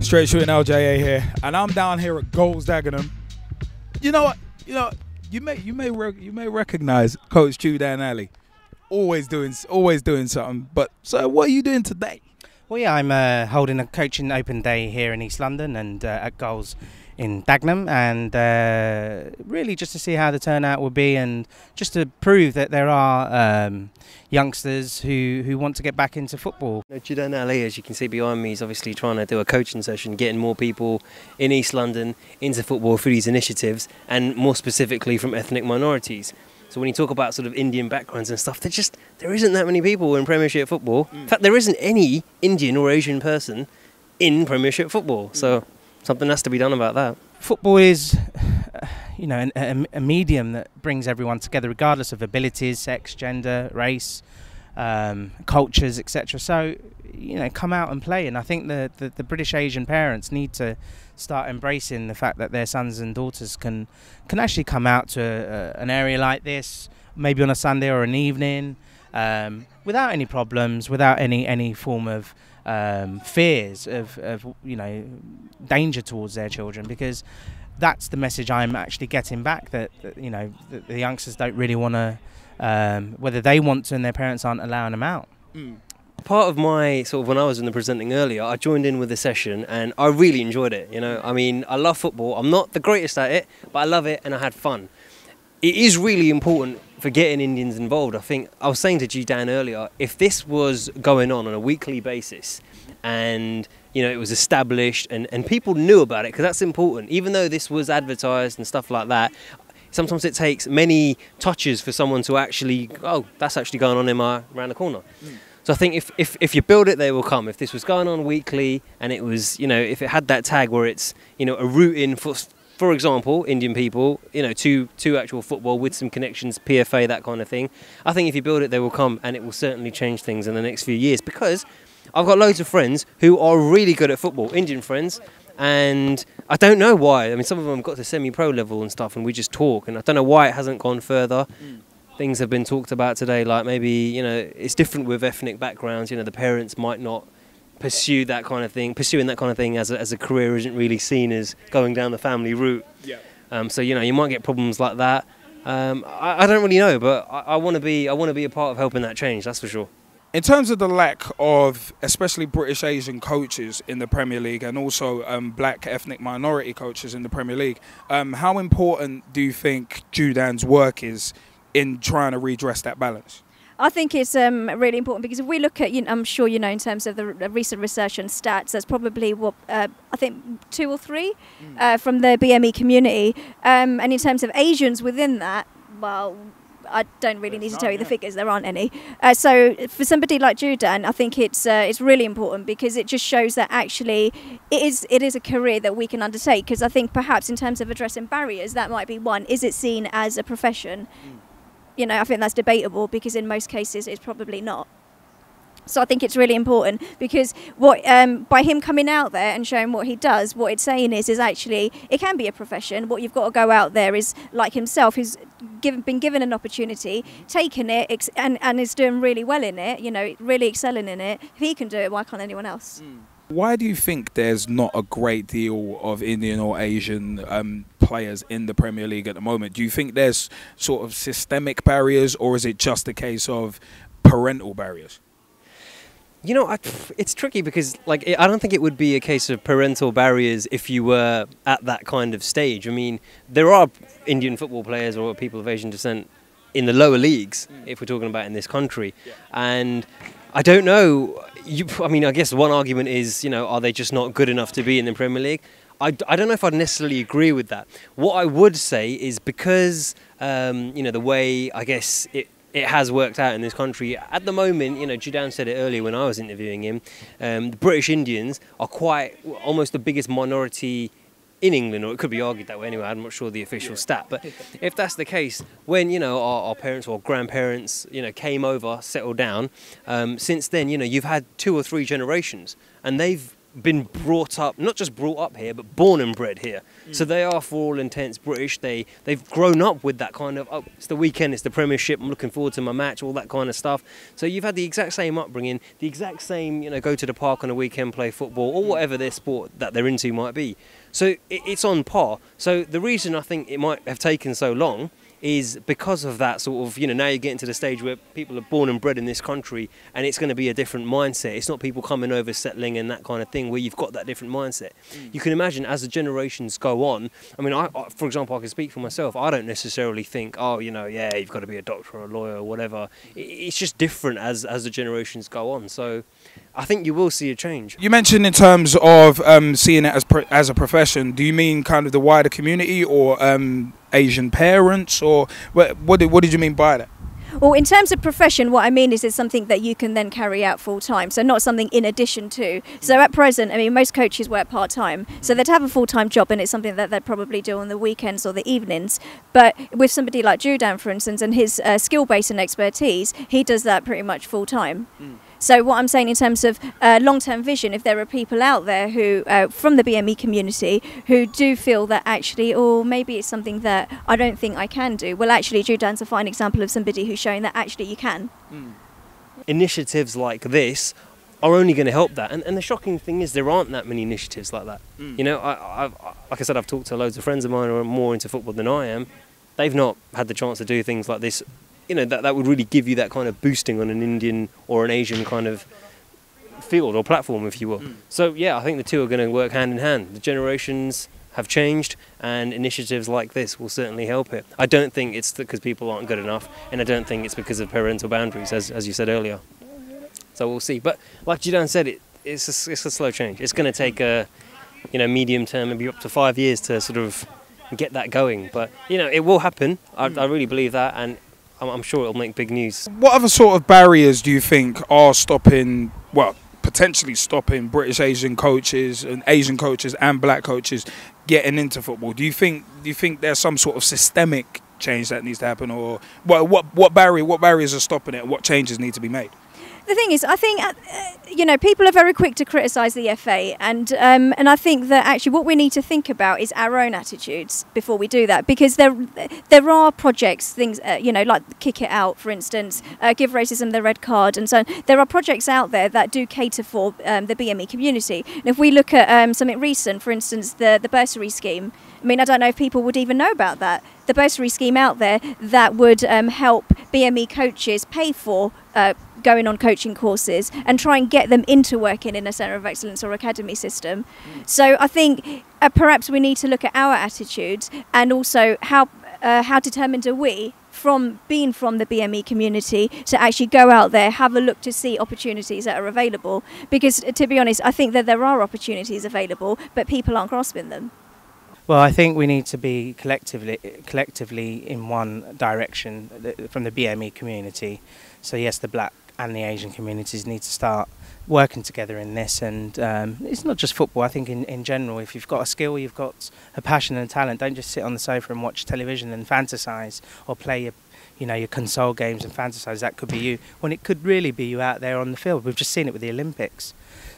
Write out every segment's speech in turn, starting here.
Straight Shootin LJA here, and I'm down here at Goals Dagenham. You know what? You may recognize Coach Judan Ali. Always doing something. But so, what are you doing today? Well, yeah, I'm holding a coaching open day here in East London and at Goals in Dagenham, and really just to see how the turnout will be, and just to prove that there are youngsters who want to get back into football. Judan Ali, as you can see behind me, is obviously trying to do a coaching session, getting more people in East London into football through these initiatives, and more specifically from ethnic minorities. So when you talk about sort of Indian backgrounds and stuff, there isn't that many people in Premiership football. In fact, there isn't any Indian or Asian person in Premiership football. So something has to be done about that. Football is, a medium that brings everyone together, regardless of abilities, sex, gender, race, cultures, etc. So, come out and play. And I think the British Asian parents need to start embracing the fact that their sons and daughters can actually come out to an area like this, maybe on a Sunday or an evening, without any problems, without any form of fears of danger towards their children, because that's the message I'm actually getting back, that the youngsters don't really want to, whether they want to and their parents aren't allowing them out. Part of my when I was in the presenting earlier, I joined in with the session and I really enjoyed it. I mean, I love football. I'm not the greatest at it, but I love it and I had fun. It is really important for getting Indians involved. I think I was saying to Judan earlier, if this was going on a weekly basis and it was established and people knew about it, because that's important. Even though this was advertised and stuff like that, sometimes it takes many touches for someone to actually, oh, that's actually going on around the corner. So I think if you build it, they will come. If this was going on weekly and it was, if it had that tag where it's, a route in for example, Indian people, to actual football with some connections, PFA, that kind of thing. I think if you build it, they will come, and it will certainly change things in the next few years, because I've got loads of friends who are really good at football, Indian friends, and I don't know why. I mean, some of them got to semi-pro level and stuff, and we just talk, and I don't know why it hasn't gone further. Things have been talked about today, like maybe, it's different with ethnic backgrounds. The parents might not pursue that kind of thing. Pursuing that kind of thing as a career isn't really seen as going down the family route. Yeah. So you might get problems like that. I don't really know, but I want to be a part of helping that change. That's for sure. In terms of the lack of, especially British Asian coaches in the Premier League, and also black ethnic minority coaches in the Premier League, how important do you think Judan's work is in trying to redress that balance? I think it's really important, because if we look at, I'm sure in terms of the recent research and stats, there's probably I think 2 or 3 from the BME community, and in terms of Asians within that, well, I don't really need to tell you the figures, there aren't any. So for somebody like Judan, I think it's really important, because it just shows that actually it is a career that we can undertake. Because I think perhaps in terms of addressing barriers, that might be one. Is it seen as a profession? I think that's debatable, because in most cases it's probably not. So I think it's really important, because by him coming out there and showing what he does, what it's saying is actually it can be a profession. What you've got to go out there is like himself, who's been given an opportunity, taken it, and is doing really well in it, really excelling in it. If he can do it, why can't anyone else? Why do you think there's not a great deal of Indian or Asian players in the Premier League at the moment? Do you think there's sort of systemic barriers, or is it just a case of parental barriers? It's tricky, because I don't think it would be a case of parental barriers if you were at that kind of stage. I mean, there are Indian football players or people of Asian descent in the lower leagues, if we're talking about in this country. And I don't know. I guess one argument is, are they just not good enough to be in the Premier League? I don't know if I'd necessarily agree with that. What I would say is, because, the way, I guess, it has worked out in this country at the moment, Judan said it earlier when I was interviewing him, the British Indians are almost the biggest minority in England, or it could be argued that way anyway. I'm not sure the official stat, but if that's the case, when our parents or grandparents came over, settled down, since then you've had 2 or 3 generations, and they've been brought up, not just brought up here, but born and bred here. So they are, for all intents, British. They've grown up with that kind of, oh, it's the weekend, it's the Premiership, I'm looking forward to my match, all that kind of stuff. So you've had the exact same upbringing, the exact same, go to the park on a weekend, play football, or whatever their sport that they're into might be. So it's on par. So the reason I think it might have taken so long is because of that sort of, now you're getting to the stage where people are born and bred in this country, and it's going to be a different mindset. It's not people coming over, settling and that kind of thing, where you've got that different mindset. You can imagine as the generations go on, I mean, I for example, I can speak for myself, I don't necessarily think, oh, yeah, you've got to be a doctor or a lawyer or whatever. It's just different as the generations go on. So I think you will see a change. You mentioned in terms of seeing it as a profession, do you mean kind of the wider community, or Asian parents, or what did you mean by that? Well, in terms of profession, what I mean is it's something that you can then carry out full time, so not something in addition to. So at present, I mean, most coaches work part time, so they'd have a full time job, and it's something that they'd probably do on the weekends or the evenings. But with somebody like Judan, for instance, and his skill base and expertise, he does that pretty much full time. So what I'm saying in terms of long-term vision, if there are people out there who, from the BME community, who do feel that actually, or maybe it's something that I don't think I can do, well, actually, Judan's a fine example of somebody who's showing that actually you can. Initiatives like this are only going to help that. And the shocking thing is there aren't that many initiatives like that. Like I said, I've talked to loads of friends of mine who are more into football than I am. They've not had the chance to do things like this. That would really give you that kind of boosting on an Indian or an Asian kind of field or platform, if you will. So, yeah, I think the two are going to work hand in hand. The generations have changed, and initiatives like this will certainly help it. I don't think it's because people aren't good enough, and I don't think it's because of parental boundaries, as you said earlier. So we'll see. But like Judan said, it's a slow change. It's going to take a medium term, maybe up to 5 years to sort of get that going. But, it will happen. I really believe that, and I'm sure it'll make big news. What other sort of barriers do you think are potentially stopping British Asian coaches and black coaches getting into football? Do you think there's some sort of systemic change that needs to happen, or what barriers are stopping it, and what changes need to be made? The thing is, I think, people are very quick to criticise the FA, and I think that actually what we need to think about is our own attitudes before we do that, because there are projects, things, like Kick It Out, for instance, Give Racism the Red Card, and so on. There are projects out there that do cater for the BME community. And if we look at something recent, for instance, the bursary scheme, I mean, I don't know if people would even know about that. The bursary scheme out there that would help BME coaches pay for going on coaching courses and try and get them into working in a centre of excellence or academy system. So I think perhaps we need to look at our attitudes, and also how determined are we from being from the BME community to actually go out there, have a look to see opportunities that are available. Because to be honest, I think that there are opportunities available, but people aren't grasping them. Well, I think we need to be collectively in one direction from the BME community. So yes, the black and the Asian communities need to start working together in this. And it's not just football. I think in general, if you've got a skill, you've got a passion and a talent, don't just sit on the sofa and watch television and fantasize, or play your console games and fantasize. That could be you, when it could really be you out there on the field. We've just seen it with the Olympics.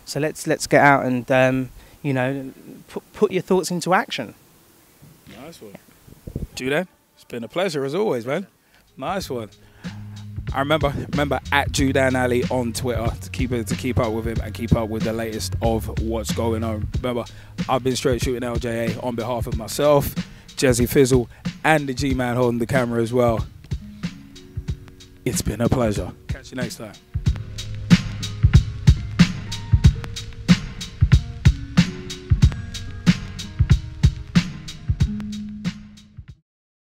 So let's get out and put your thoughts into action. Nice one. Judan, it's been a pleasure as always, man. Nice one. I remember at Judan Ali on Twitter to keep up with him and keep up with the latest of what's going on. Remember, I've been straight shooting LJA on behalf of myself, Jezzy Fizzle, and the Gman holding the camera as well. It's been a pleasure. Catch you next time.